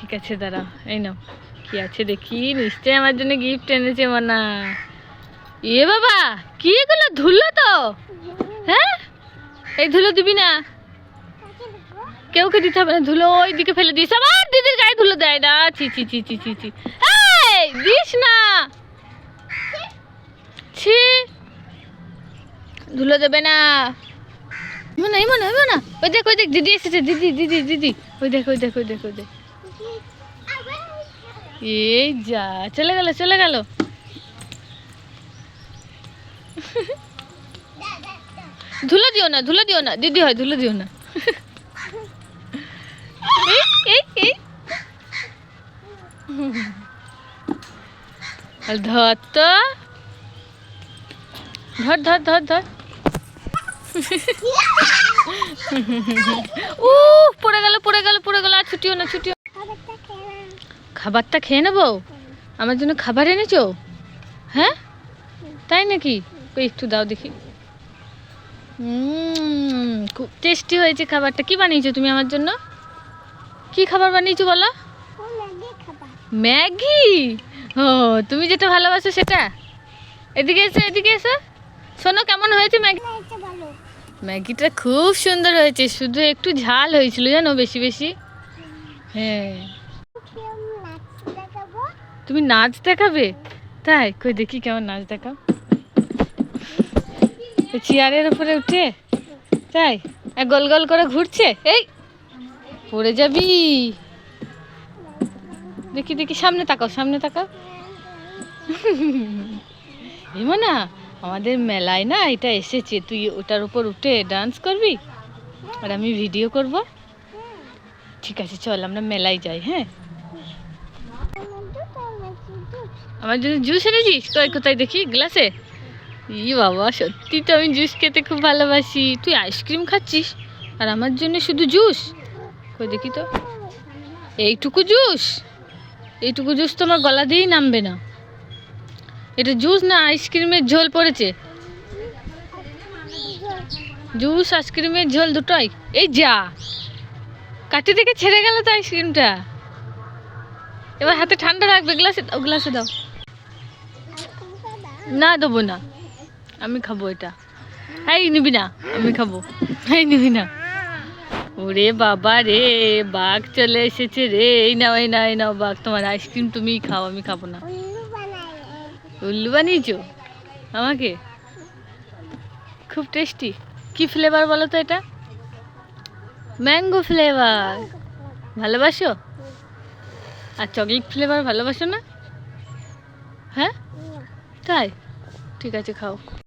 ঠিক আছে দাঁড়াও, এই নাও। কি আছে দেখি, নিশ্চয়ই আমার জন্য গিফট এনেছে মনা। এ বাবা, কি এগুলো? ধুলো তো। হ্যাঁ, এই ধুলো দিবি না, কেউকে দিতে হবে না। ধুলো ওই দিকে ফেলে দিস, আবার দিদির গায়ে ধুলো দেয় না। ছি ছি ছি ছি ছি ছি, এই দিস না, ছি, ধুলো দেবে না। মনে মনে হবে না। ওই দেখ, ওই দেখ, দিদি এসেছে। দিদি দিদি দিদি, ওই দেখ, ওই দেখ, ওই দেখ, ওই দেখ। এই যা, চলে গেল, চলে গেল। ধুলো দিও না, ধুলো দিও না, দিদি হয়, ধুলো দিও না। এই এই ধর তো, ধর ধর ধর ধর। ও পড়ে গেল, পড়ে গেল, পড়ে গেল। আর ছুটিও না, ছুটিও। খাবারটা খেয়ে নেবো? আমার জন্য খাবার এনেছো? হ্যাঁ, তাই নাকি? একটু দাও দেখি। খুব টেস্টি হয়েছে খাবারটা। কি বানিয়েছো তুমি আমার জন্য? কি খাবার বানিয়েছো বলো? ম্যাগি। ও, তুমি যেটা ভালোবাসো সেটা। এদিকে এসো, এদিকে এসো। শোনো, কেমন হয়েছে ম্যাগি? ম্যাগিটা খুব সুন্দর হয়েছে, শুধু একটু ঝাল হয়েছিল জানো, বেশি বেশি। হ্যাঁ, তুমি নাচ দেখাবে? তাই, কই দেখি কেমন নাচ দেখাও। চেয়ারের উপরে উঠে? তাই, গোল গোল করে ঘুরছে। এই, পড়ে যাবি। দেখি দেখি, সামনে তাকাও, সামনে তাকাও। এমন না, আমাদের মেলায় না এটা এসেছে, তুই ওটার উপর উঠে ডান্স করবি আর আমি ভিডিও করব। ঠিক আছে, চল আমরা মেলায় যাই। হ্যাঁ, আমার জন্য জুস এনেছিস? কোথায় দেখি, গ্লাসে? ই বাবা, সত্যি তো আমি জুস খেতে খুব ভালোবাসি। তুই আইসক্রিম খাচ্ছিস আর আমার জন্য শুধু জুস? কই দেখি তো। এইটুকু জুস, এইটুকু জুস তো আমার গলা দিয়েই নামবে না। এটা জুস না আইসক্রিমের ঝোল পড়েছে? জুস আইসক্রিমের ঝোল দুটোই। এই যা, কাটি থেকে ছেড়ে গেল তো আইসক্রিমটা। এবার হাতে ঠান্ডা রাখবে, গ্লাসে দাও, গ্লাসে দাও। না, দেবো না, আমি খাবো এটা। এই নিবি না, আমি খাবো। এই নিবি না। ওরে বাবা রে, বাঘ চলে এসেছে রে। এই নাও, এই নাও, এই নাও বাঘ, তোমার আইসক্রিম তুমিই খাও, আমি খাবো না। উল্লু বানিয়েছো আমাকে? খুব টেস্টি। কি ফ্লেভার বলো তো এটা? ম্যাঙ্গো ফ্লেভার ভালোবাসো? আর চকলেট ফ্লেভার ভালোবাসো না? হ্যাঁ, তাই, ঠিক আছে, খাও।